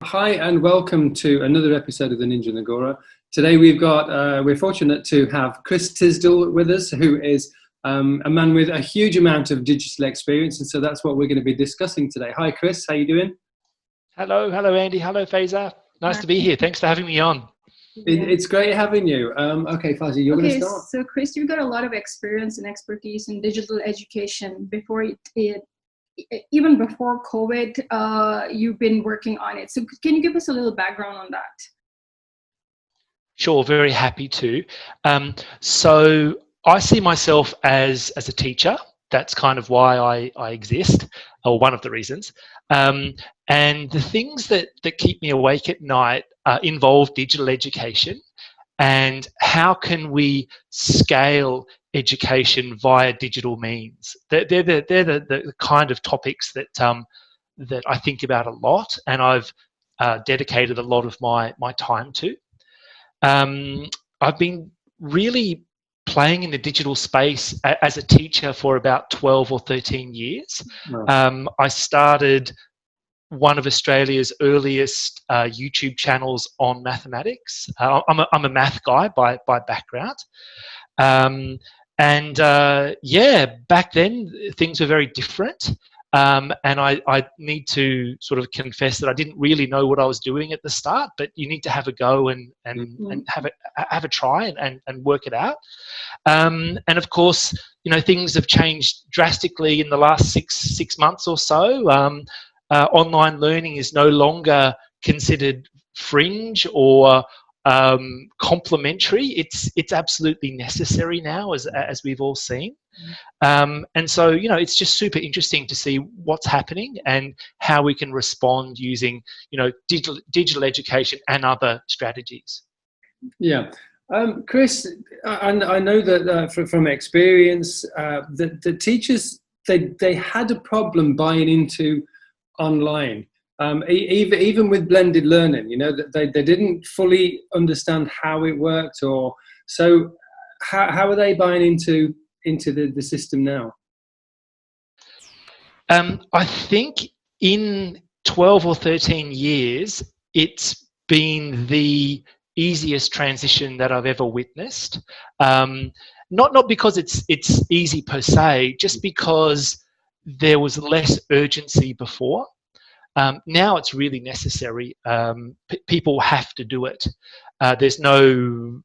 Hi and welcome to another episode of the Ninja Nagora. Today we're fortunate to have Chris Tisdell with us, who is a man with a huge amount of digital experience, and so that's what we're going to be discussing today. Hi Chris, how you doing? Hello Andy, hello Faiza. Nice to be here. Thanks for having me on. It's great having you. Okay, Faiza, you're going to start. So Chris, you've got a lot of experience and expertise in digital education. Even before COVID, you've been working on it. So can you give us a little background on that? Sure, very happy to. So I see myself as a teacher. That's kind of why I exist, or one of the reasons. And the things that keep me awake at night involve digital education and how can we scale education via digital means. They're the kind of topics that I think about a lot, and I've dedicated a lot of my time to. I've been really playing in the digital space as a teacher for about 12 or 13 years. Wow. I started one of Australia's earliest YouTube channels on mathematics. I'm a math guy by background. Back then things were very different. And I need to sort of confess that I didn't really know what I was doing at the start, but you need to have a go and have a try and work it out. And of course, things have changed drastically in the last six months or so. Online learning is no longer considered fringe or complementary. It's absolutely necessary now, as we've all seen. And so, it's just super interesting to see what's happening and how we can respond using, digital education and other strategies. Yeah. Chris, I know that from experience, the teachers, they had a problem buying into online. Even with blended learning, that they didn't fully understand how it worked, or so how are they buying into the system now? I think in 12 or 13 years, it's been the easiest transition that I've ever witnessed. Not because it's easy per se, just because there was less urgency before. Now it's really necessary. People have to do it. There's no,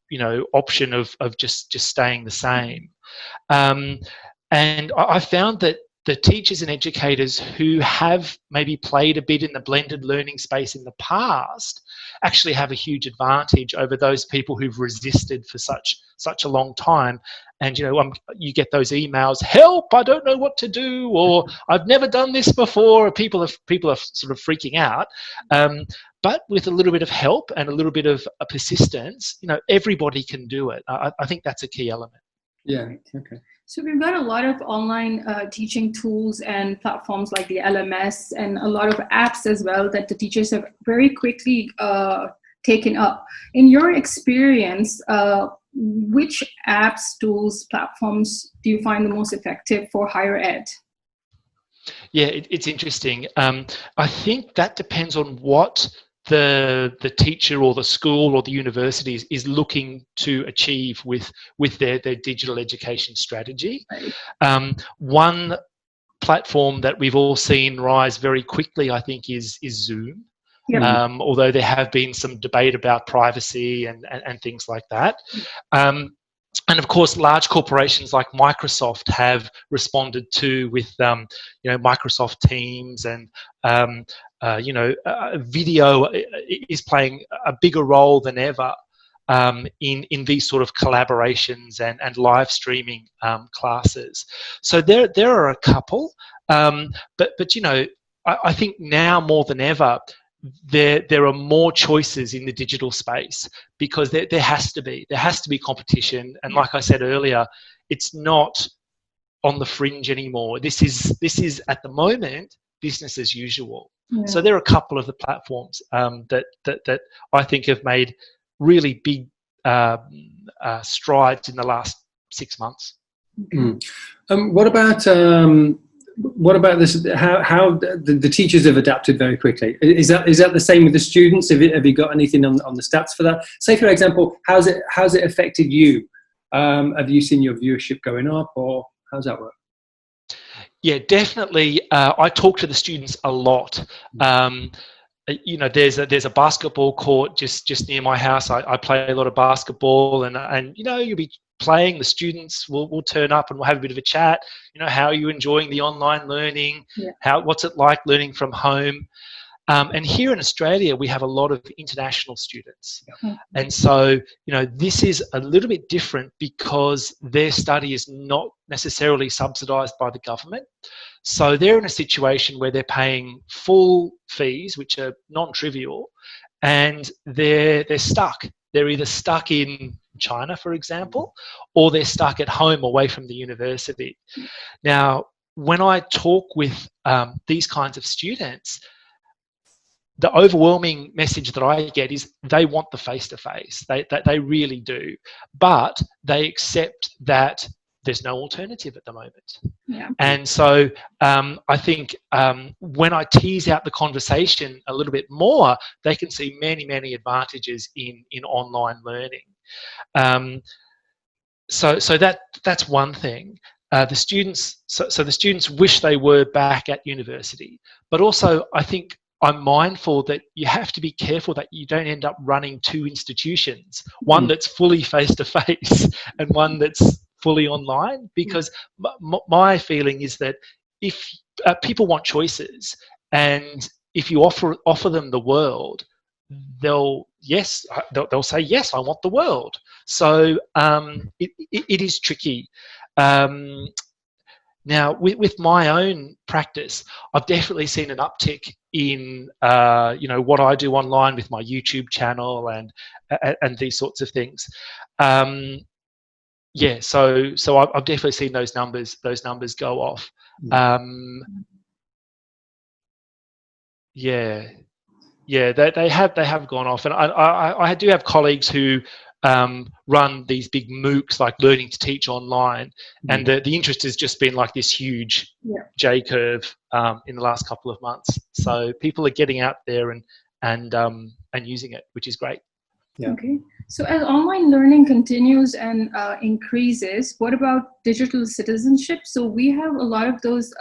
option of just staying the same. And I found that the teachers and educators who have maybe played a bit in the blended learning space in the past actually have a huge advantage over those people who've resisted for such a long time. And you get those emails, help, I don't know what to do, or I've never done this before. People are sort of freaking out. But with a little bit of help and a little bit of persistence, everybody can do it. I think that's a key element. Yeah, okay. So we've got a lot of online teaching tools and platforms like the LMS and a lot of apps as well that the teachers have very quickly taken up. In your experience, which apps, tools, platforms do you find the most effective for higher ed? Yeah, it's interesting. I think that depends on what the teacher or the school or the university is looking to achieve with their digital education strategy. Right. One platform that we've all seen rise very quickly, I think, is Zoom. Yep. Although there have been some debate about privacy and things like that. And of course, large corporations like Microsoft have responded with Microsoft Teams, and video is playing a bigger role than ever in these sort of collaborations and live streaming classes. So there are a couple, but I think now more than ever, there are more choices in the digital space, because there has to be competition. And like I said earlier, it's not on the fringe anymore. This is at the moment business as usual. Yeah. So there are a couple of the platforms that I think have made really big strides in the last 6 months. What about what about this? How the teachers have adapted very quickly. Is that the same with the students? Have you got anything on the stats for that? Say, for example, how's it affected you? Have you seen your viewership going up, or how's that work? Yeah, definitely. I talk to the students a lot. You know, there's a basketball court just near my house. I play a lot of basketball, and you know, you'll be playing. The students will turn up and we'll have a bit of a chat. You know, how are you enjoying the online learning? Yeah. What's it like learning from home? And here in Australia, we have a lot of international students. Yeah. And so, you know, this is a little bit different because their study is not necessarily subsidised by the government. So they're in a situation where they're paying full fees, which are non-trivial, and they're stuck. They're either stuck in China, for example, or they're stuck at home away from the university. Now, when I talk with these kinds of students, the overwhelming message that I get is they want the face-to-face. They really do. But they accept that there's no alternative at the moment. Yeah. And so I think when I tease out the conversation a little bit more, they can see many, many advantages in online learning. So that's one thing. The students wish they were back at university, but also I think I'm mindful that you have to be careful that you don't end up running two institutions, one that's fully face-to-face and one that's fully online, because my feeling is that if people want choices, and if you offer them the world, they'll say yes, I want the world. So it is tricky. Now, with my own practice, I've definitely seen an uptick in you know, what I do online with my YouTube channel and these sorts of things. Yeah, so I've definitely seen those numbers go off. Yeah, they have gone off, and I do have colleagues who run these big MOOCs, like learning to teach online, and the interest has just been like this huge J curve in the last couple of months. So people are getting out there and using it, which is great. Yeah. Okay. So as online learning continues and increases, what about digital citizenship? So we have a lot of those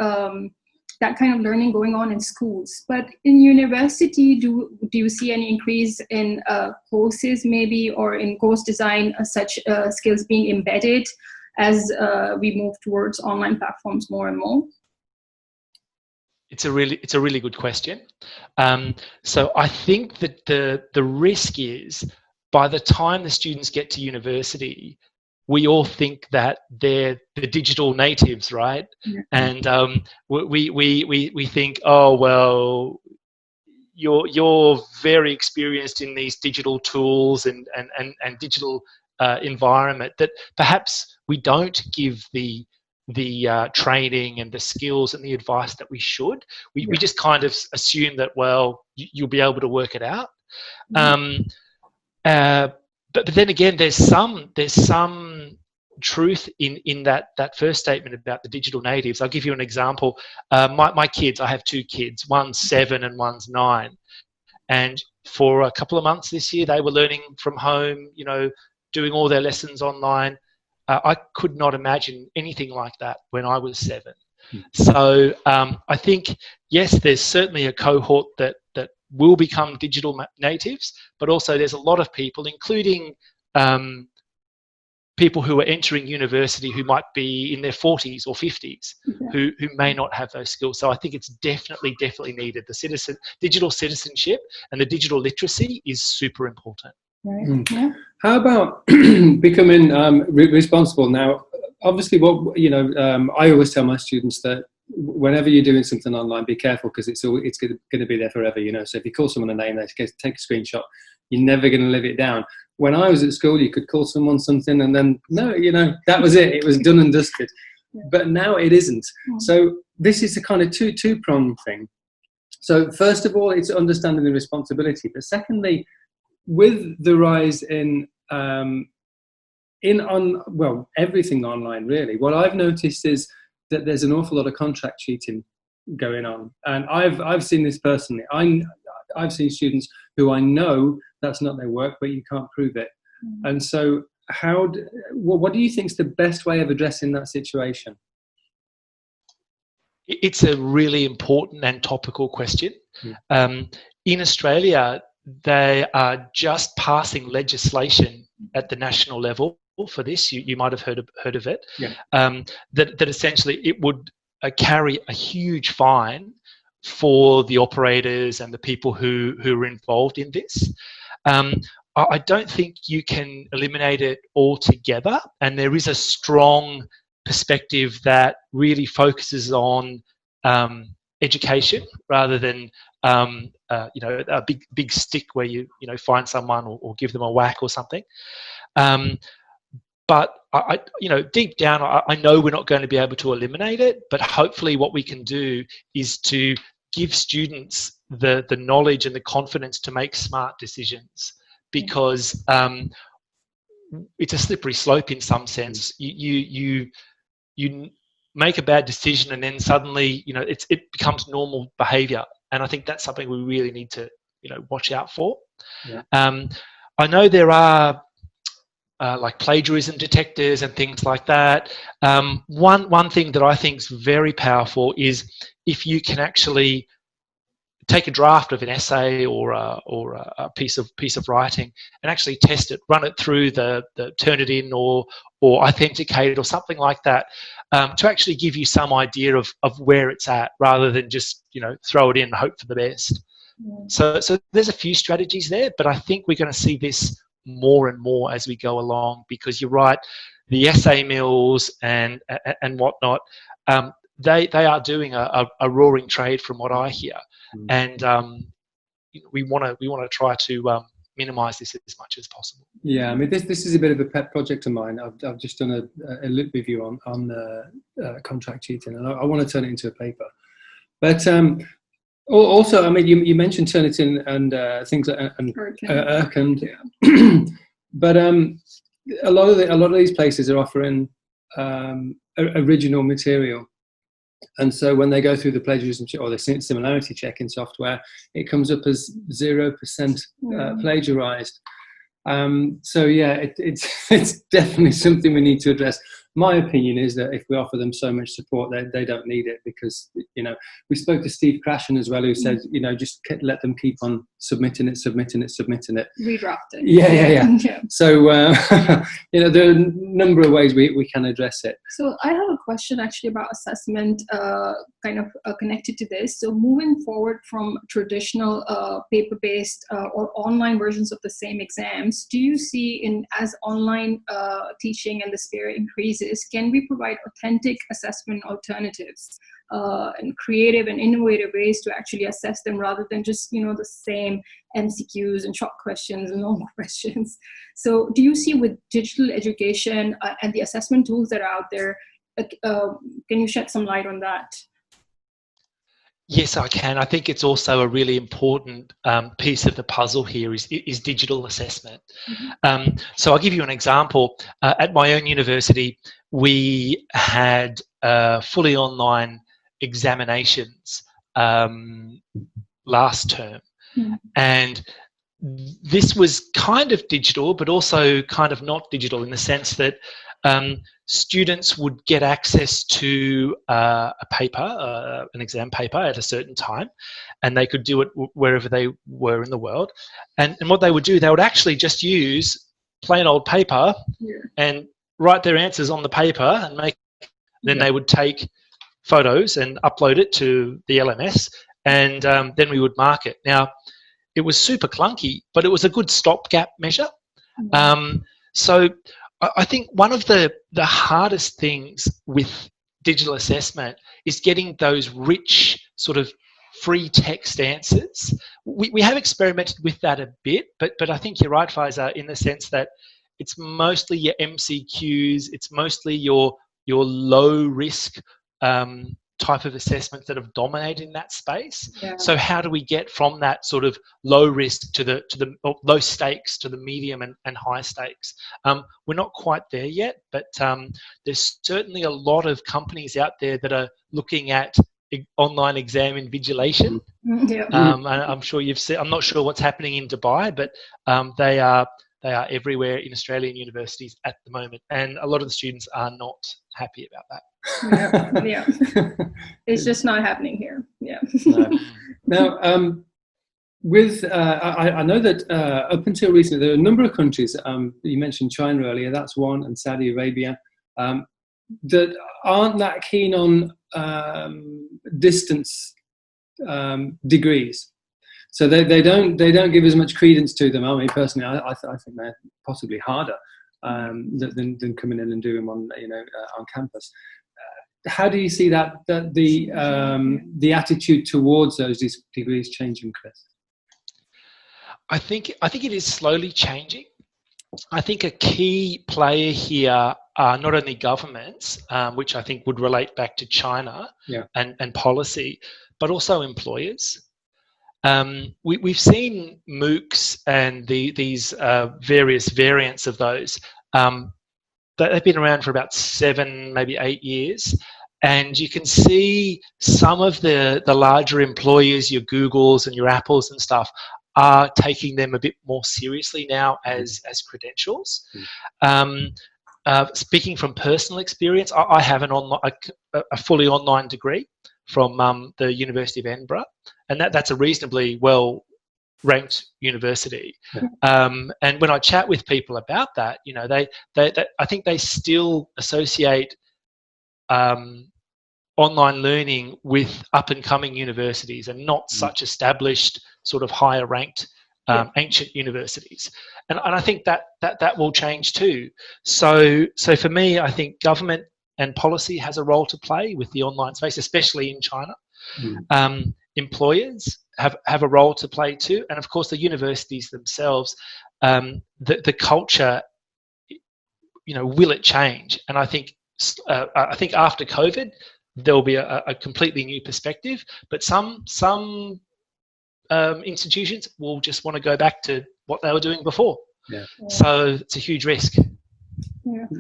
that kind of learning going on in schools, but in university, do you see any increase in courses maybe, or in course design, such skills being embedded as we move towards online platforms more and more? It's a really good question. So I think that the risk is, by the time the students get to university, we all think that they're the digital natives, right? Yeah. And we think, oh well, you're very experienced in these digital tools and digital environment, that perhaps we don't give the training and the skills and the advice that we should. We just kind of assume that, well, you'll be able to work it out. But then again, there's some truth in that first statement about the digital natives. I'll give you an example. My kids, I have two kids, one's 7 and one's 9. And for a couple of months this year, they were learning from home, you know, doing all their lessons online. I could not imagine anything like that when I was 7. So I think, yes, there's certainly a cohort that will become digital natives, but also there's a lot of people, including people who are entering university who might be in their 40s or 50s, who may not have those skills. So I think it's definitely needed. The digital citizenship and the digital literacy is super important. Right. Yeah. How about becoming responsible? Now, obviously, I always tell my students that whenever you're doing something online, be careful, because it's going to be there forever. You know, so if you call someone a name, they take a screenshot. You're never going to live it down. When I was at school, you could call someone something, and then that was it. It was done and dusted. Yeah. But now it isn't. So this is a kind of two-pronged thing. So first of all, it's understanding the responsibility. But secondly, with the rise in everything online, really, what I've noticed is that there's an awful lot of contract cheating going on, and I've seen this personally. I've seen students who I know that's not their work, but you can't prove it. And so, what do you think is the best way of addressing that situation? It's a really important and topical question. In Australia, they are just passing legislation at the national level for this. You might have heard of it. That essentially it would carry a huge fine for the operators and the people who are involved in this. I don't think you can eliminate it altogether, and there is a strong perspective that really focuses on education rather than a big stick where you find someone or give them a whack or something. But I deep down, I know we're not going to be able to eliminate it, but hopefully what we can do is to give students the knowledge and the confidence to make smart decisions, because it's a slippery slope in some sense. You make a bad decision and then suddenly it becomes normal behavior, and I think that's something we really need to watch out for. I know there are like plagiarism detectors and things like that. One thing that I think is very powerful is if you can actually take a draft of an essay or a piece of writing and actually test it, run it through the turn it in or authenticate it or something like that, to actually give you some idea of where it's at, rather than just throw it in and hope for the best. So there's a few strategies there, but I think we're going to see this more and more as we go along, because you're right, the essay mills and whatnot, they are doing a roaring trade from what I hear. And we want to try to minimise this as much as possible. Yeah, I mean, this is a bit of a pet project of mine. I've just done a lit review on contract cheating, and I want to turn it into a paper. But also, I mean, you mentioned Turnitin and things like Urkund, but a lot of these places are offering original material. And so when they go through the plagiarism or the similarity check in software, it comes up as 0% plagiarized. So yeah, it's definitely something we need to address. My opinion is that if we offer them so much support, they don't need it, because we spoke to Steve Krashen as well, who said just let them keep on submitting it, redrafting. Yeah. So there are a number of ways we can address it. So I have a question actually about assessment, kind of connected to this. So moving forward from traditional paper-based or online versions of the same exams, do you see as online teaching and the spirit increases, can we provide authentic assessment alternatives and creative and innovative ways to actually assess them, rather than just the same MCQs and short questions and normal questions? So do you see with digital education and the assessment tools that are out there, can you shed some light on that? Yes, I can. I think it's also a really important piece of the puzzle here is digital assessment. So I'll give you an example. At my own university, we had fully online examinations last term. And this was kind of digital, but also kind of not digital, in the sense that students would get access to a paper, an exam paper at a certain time, and they could do it wherever they were in the world. And what they would do, they would actually just use plain old paper and write their answers on the paper and then they would take photos and upload it to the LMS, and then we would mark it. Now, it was super clunky, but it was a good stopgap measure. So I think one of the hardest things with digital assessment is getting those rich sort of free text answers. We have experimented with that a bit, but I think you're right, Faisal, in the sense that it's mostly your MCQs, it's mostly your low risk type of assessments that have dominated in that space. So how do we get from that sort of low risk to the low stakes to the medium and high stakes? We're not quite there yet, but there's certainly a lot of companies out there that are looking at online exam invigilation. Yeah. And I'm sure you've seen. I'm not sure what's happening in Dubai, but they are everywhere in Australian universities at the moment, and a lot of the students are not happy about that. Yeah. It's just not happening here. Yeah. No. Now, with I know that up until recently, there are a number of countries. You mentioned China earlier. That's one, and Saudi Arabia, that aren't that keen on distance degrees. So they don't give as much credence to them. I mean, personally, I think they're possibly harder than coming in and doing them on on campus. How do you see that the attitude towards those degrees changing, Chris? I think it is slowly changing. I think a key player here are not only governments, which I think would relate back to China and policy, but also employers. We've seen MOOCs and these various variants of those. They've been around for about 7, maybe 8 years. And you can see some of the larger employers, your Googles and your Apples and stuff, are taking them a bit more seriously now as credentials. Speaking from personal experience, I have a fully online degree from the University of Edinburgh, and that's a reasonably well-ranked university. And when I chat with people about that, they I think they still associate online learning with up-and-coming universities and not such established, sort of higher-ranked ancient universities. And I think that will change too. So for me, I think government and policy has a role to play with the online space, especially in China. Employers have a role to play too, and of course the universities themselves. The culture, will it change? And I think after COVID, there will be a completely new perspective. But some institutions will just want to go back to what they were doing before. So it's a huge risk.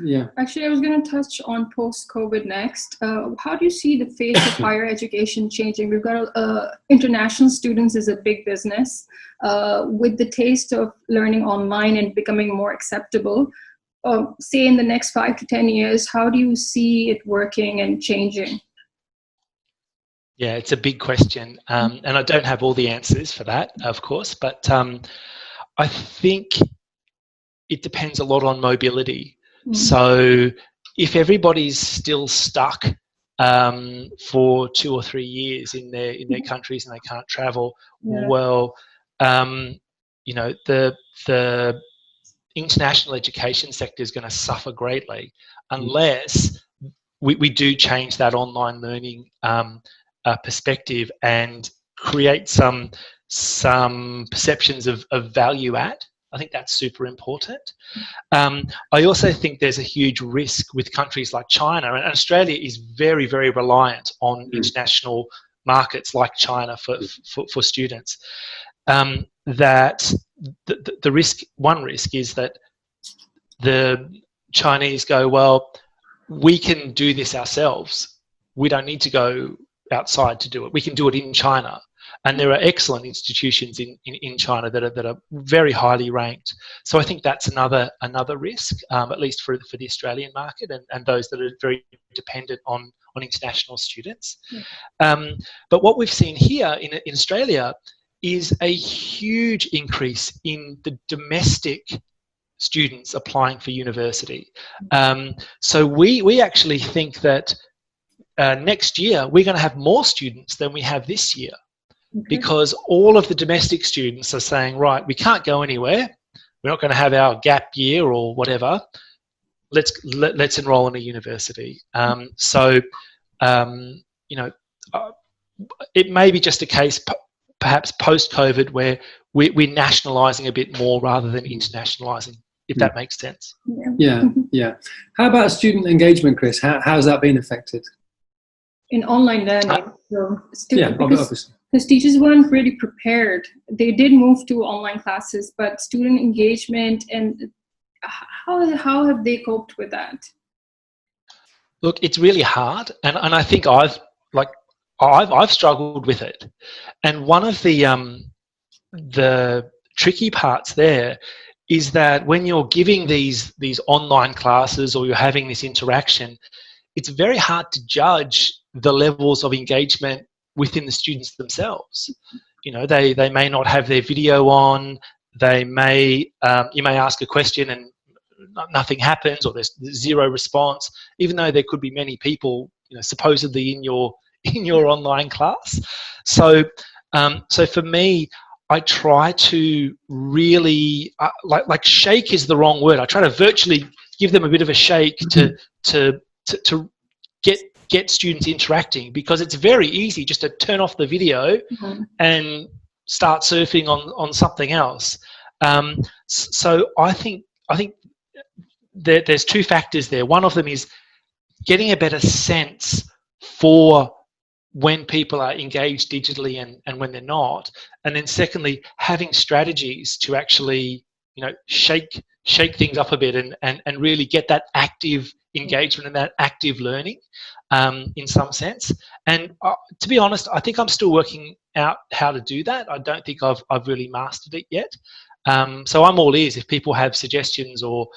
Yeah. Actually, I was going to touch on post-COVID next. How do you see the face of higher education changing? We've got international students is a big business. With the taste of learning online and becoming more acceptable, say in the next 5 to 10 years, how do you see it working and changing? Yeah, it's a big question. And I don't have all the answers for that, of course, but I think it depends a lot on mobility. So if everybody's still stuck for 2 or 3 years in their countries and they can't travel, the international education sector is going to suffer greatly unless we do change that online learning perspective and create some perceptions of value add. I think that's super important. I also think there's a huge risk with countries like China, and Australia is very, very reliant on international markets like China for students. That one risk is that the Chinese go, well, we can do this ourselves. We don't need to go outside to do it. We can do it in China. And there are excellent institutions in China that are very highly ranked. So I think that's another risk, at least for the Australian market and those that are very dependent on international students. But what we've seen here in Australia is a huge increase in the domestic students applying for university. So we actually think that next year we're going to have more students than we have this year. Because all of the domestic students are saying, right, we can't go anywhere. We're not going to have our gap year or whatever. Let's enroll in a university. It may be just a case, perhaps post-COVID, where we're nationalising a bit more rather than internationalising, if that makes sense. Yeah. How about student engagement, Chris? How's that been affected? In online learning. Obviously. Because teachers weren't really prepared. They did move to online classes, but student engagement and how have they coped with that? Look, it's really hard, and I think I've I've struggled with it, and one of the tricky parts there is that when you're giving these online classes or you're having this interaction, it's very hard to judge the levels of engagement within the students themselves. You know, they may not have their video on. They may you may ask a question and nothing happens, or there's zero response, even though there could be many people, you know, supposedly in your online class. So so for me, I try to really like shake is the wrong word. I try to virtually give them a bit of a shake to get students interacting, because it's very easy just to turn off the video and start surfing on something else. So I think there's two factors there. One of them is getting a better sense for when people are engaged digitally and when they're not, and then secondly, having strategies to actually, you know, shake things up a bit and really get that active engagement and that active learning in some sense. And to be honest, I think I'm still working out how to do that. I don't think I've really mastered it yet. So I'm all ears if people have suggestions or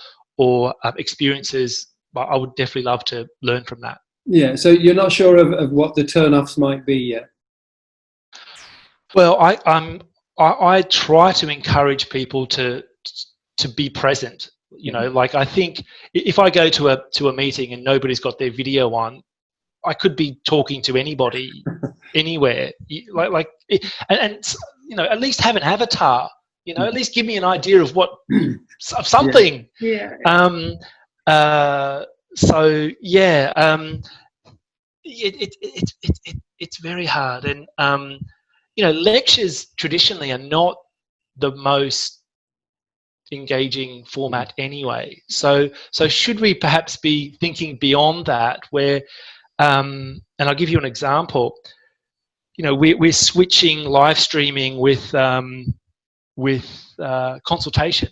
experiences. I would definitely love to learn from that. Yeah, so you're not sure of what the turnoffs might be yet? Well, I try to encourage people to be present. You know, like I think if I go to a meeting and nobody's got their video on, I could be talking to anybody anywhere. Like, and you know, at least have an avatar. You know, at least give me an idea of what of something. Yeah. So yeah, it's very hard, and you know, lectures traditionally are not the most engaging format anyway. So should we perhaps be thinking beyond that, where and I'll give you an example. You know, we're switching live streaming with consultation.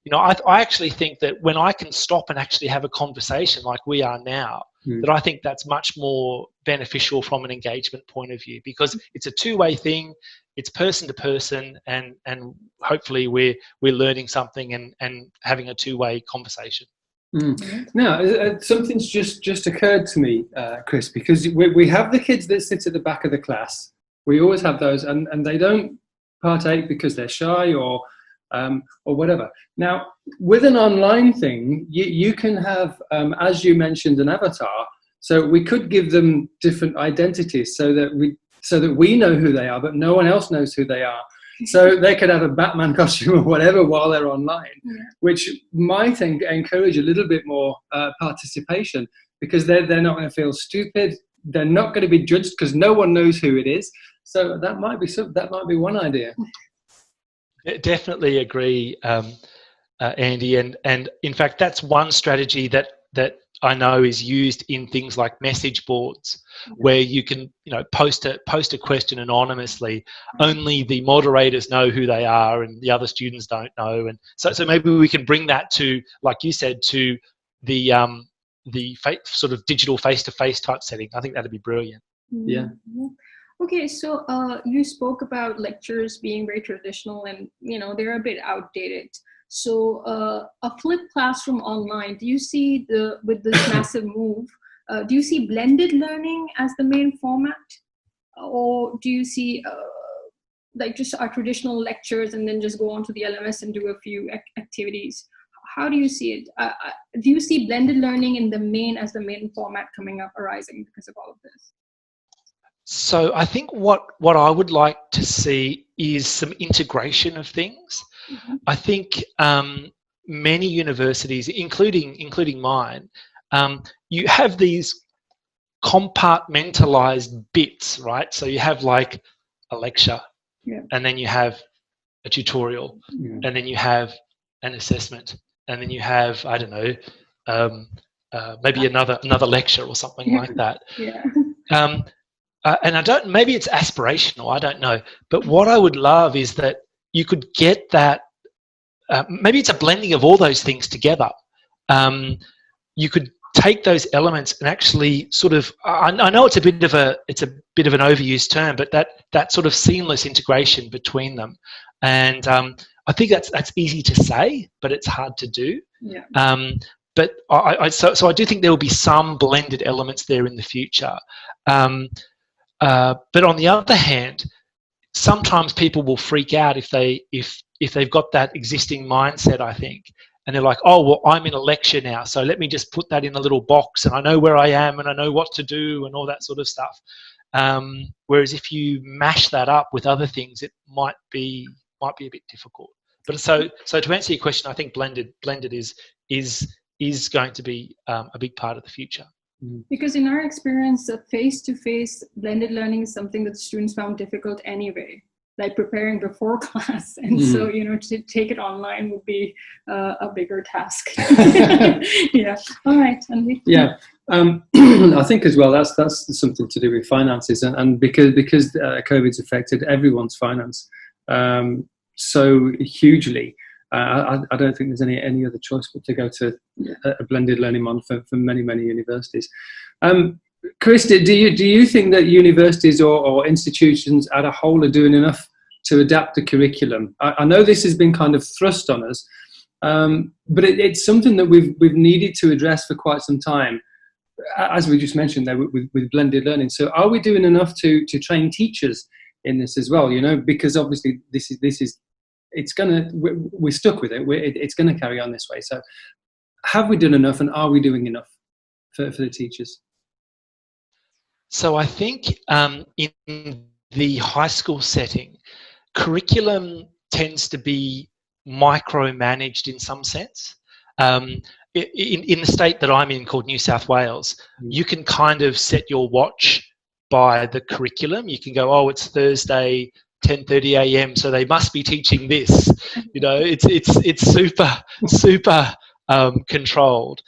You know, I actually think that when I can stop and actually have a conversation like we are now, that I think that's much more beneficial from an engagement point of view, because it's a two-way thing, it's person to person, and hopefully we're learning something and having a two-way conversation. Now, something's just occurred to me, Chris, because we have the kids that sit at the back of the class. We always have those, and they don't partake because they're shy or whatever. Now, with an online thing, you can have, as you mentioned, an avatar. So we could give them different identities so that we know who they are, but no one else knows who they are. So they could have a Batman costume or whatever while they're online, which might encourage a little bit more participation, because they're not going to feel stupid. They're not going to be judged because no one knows who it is. So that might be one idea. Definitely agree, Andy, and in fact that's one strategy that I know is used in things like message boards, where you can, you know, post a question anonymously. Only the moderators know who they are, and the other students don't know. And so maybe we can bring that to, like you said, to the sort of digital face-to-face type setting. I think that'd be brilliant. Yeah. Okay, so you spoke about lectures being very traditional, and you know they're a bit outdated. So a flipped classroom online, do you see with this massive move, do you see blended learning as the main format, or do you see like just our traditional lectures and then just go on to the LMS and do a few activities? How do you see it? Do you see blended learning in as the main format arising because of all of this? So I think what I would like to see is some integration of things. I think many universities, including mine, you have these compartmentalized bits, right? So you have like a lecture, and then you have a tutorial, and then you have an assessment, and then you have, I don't know, maybe another lecture or something like that. And maybe it's aspirational, I don't know. But what I would love is that you could get that, maybe it's a blending of all those things together. You could take those elements and actually sort of, I know it's a bit of an overused term, but that sort of seamless integration between them. And I think that's easy to say, but it's hard to do. Yeah. But so I do think there will be some blended elements there in the future. But on the other hand, sometimes people will freak out if they've got that existing mindset, I think, and they're like, oh, well, I'm in a lecture now, so let me just put that in a little box, and I know where I am, and I know what to do, and all that sort of stuff. Whereas if you mash that up with other things, it might be a bit difficult. But so to answer your question, I think blended is going to be a big part of the future. Because in our experience, face-to-face blended learning is something that students found difficult anyway, like preparing before class. And so, to take it online would be a bigger task. Yeah. All right. Andy. Yeah. I think as well, that's something to do with finances. And because COVID's affected everyone's finance so hugely, I don't think there's any other choice but to go to a blended learning model for many universities. Chris, do you think that universities or institutions as a whole are doing enough to adapt the curriculum? I know this has been kind of thrust on us, but it's something that we've needed to address for quite some time, as we just mentioned there with blended learning. So are we doing enough to train teachers in this as well? Because obviously we're stuck with it. It's going to carry on this way. So have we done enough, and are we doing enough for the teachers? So I think in the high school setting, curriculum tends to be micromanaged in some sense. In the state that I'm in, called New South Wales, you can kind of set your watch by the curriculum. You can go, oh, it's Thursday, 10:30 a.m. so they must be teaching this. It's super controlled.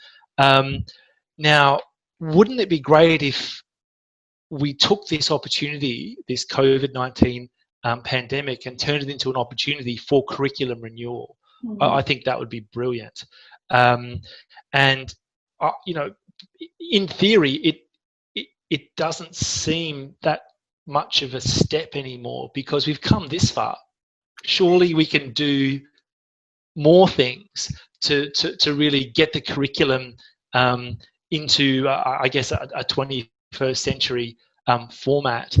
Now, wouldn't it be great if we took this opportunity, this COVID-19 pandemic, and turned it into an opportunity for curriculum renewal? I think that would be brilliant. In theory, it doesn't seem that much of a step anymore, because we've come this far. Surely we can do more things to really get the curriculum into, I guess, a 21st century format.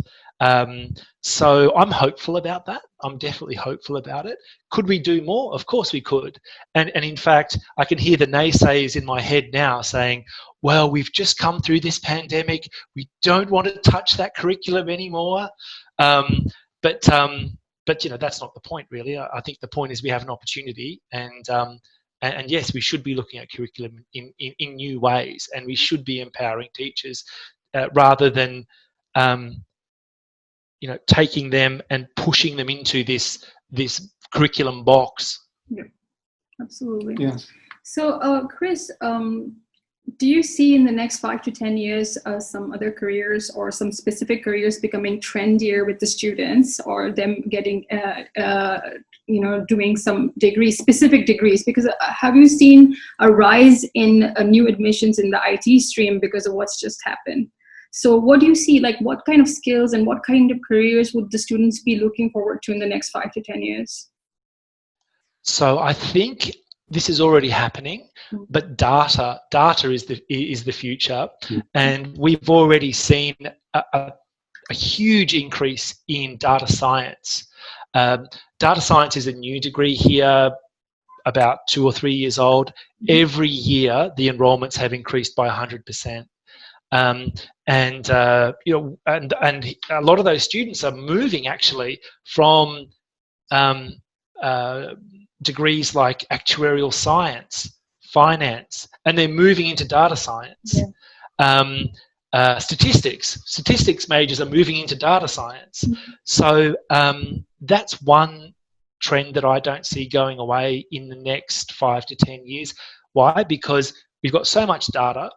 So I'm hopeful about that. I'm definitely hopeful about it. Could we do more? Of course we could. And in fact, I can hear the naysayers in my head now saying, well, we've just come through this pandemic. We don't want to touch that curriculum anymore. But that's not the point, really. I think the point is we have an opportunity, and yes, we should be looking at curriculum in new ways, and we should be empowering teachers rather than taking them and pushing them into this curriculum box. Yeah, absolutely. Yeah. So, Chris, do you see in the next 5 to 10 years some other careers or some specific careers becoming trendier with the students, or them getting, doing some specific degrees? Because have you seen a rise in new admissions in the IT stream because of what's just happened? So what do you see, like what kind of skills and what kind of careers would the students be looking forward to in the next 5 to 10 years? So I think this is already happening, but data is the future, and we've already seen a huge increase in data science. Data science is a new degree here, about 2 or 3 years old. Every year, the enrolments have increased by 100%. And a lot of those students are moving actually from degrees like actuarial science, finance, and they're moving into data science. Yeah. Statistics majors are moving into data science. So that's one trend that I don't see going away in the next 5 to 10 years. Why? Because we've got so much data,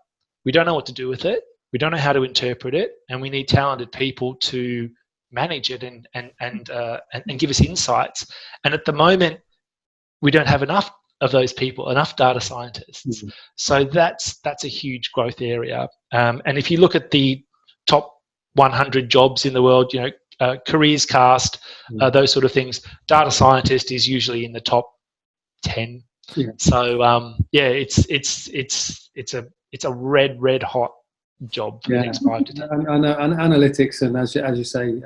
we don't know what to do with it, we don't know how to interpret it, and we need talented people to manage it and give us insights. And at the moment, we don't have enough of those people, enough data scientists. So that's a huge growth area. And if you look at the top 100 jobs in the world, careers cast, those sort of things, data scientist is usually in the top 10. So it's a red hot job for the next 5 to 10. And analytics and as you say,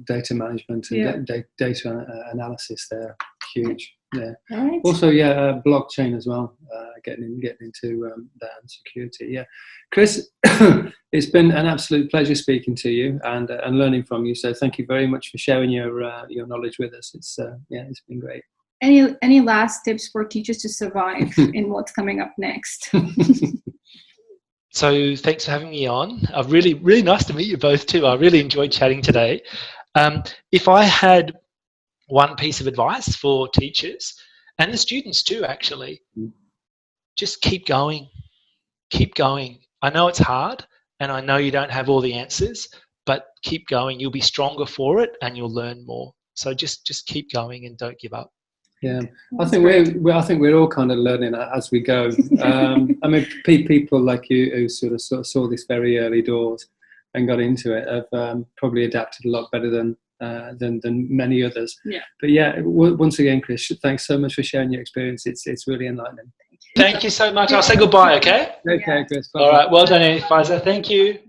data management and data analysis, they're huge. Yeah. Right. Also, blockchain as well. Getting into that and security. Yeah, Chris, it's been an absolute pleasure speaking to you and learning from you. So thank you very much for sharing your knowledge with us. It's been great. Any last tips for teachers to survive in what's coming up next? So thanks for having me on. Really nice to meet you both too. I really enjoyed chatting today. If I had one piece of advice for teachers and the students too, actually, just keep going. Keep going. I know it's hard and I know you don't have all the answers, but keep going. You'll be stronger for it and you'll learn more. So just keep going and don't give up. Yeah, I think we're all kind of learning as we go. I mean, people like you who sort of saw this very early doors and got into it have probably adapted a lot better than many others. Yeah. But once again, Chris, thanks so much for sharing your experience. It's really enlightening. Thank you so much. I'll say goodbye. Okay. Okay, Chris. Bye. All right. Well done, Faisal. Thank you.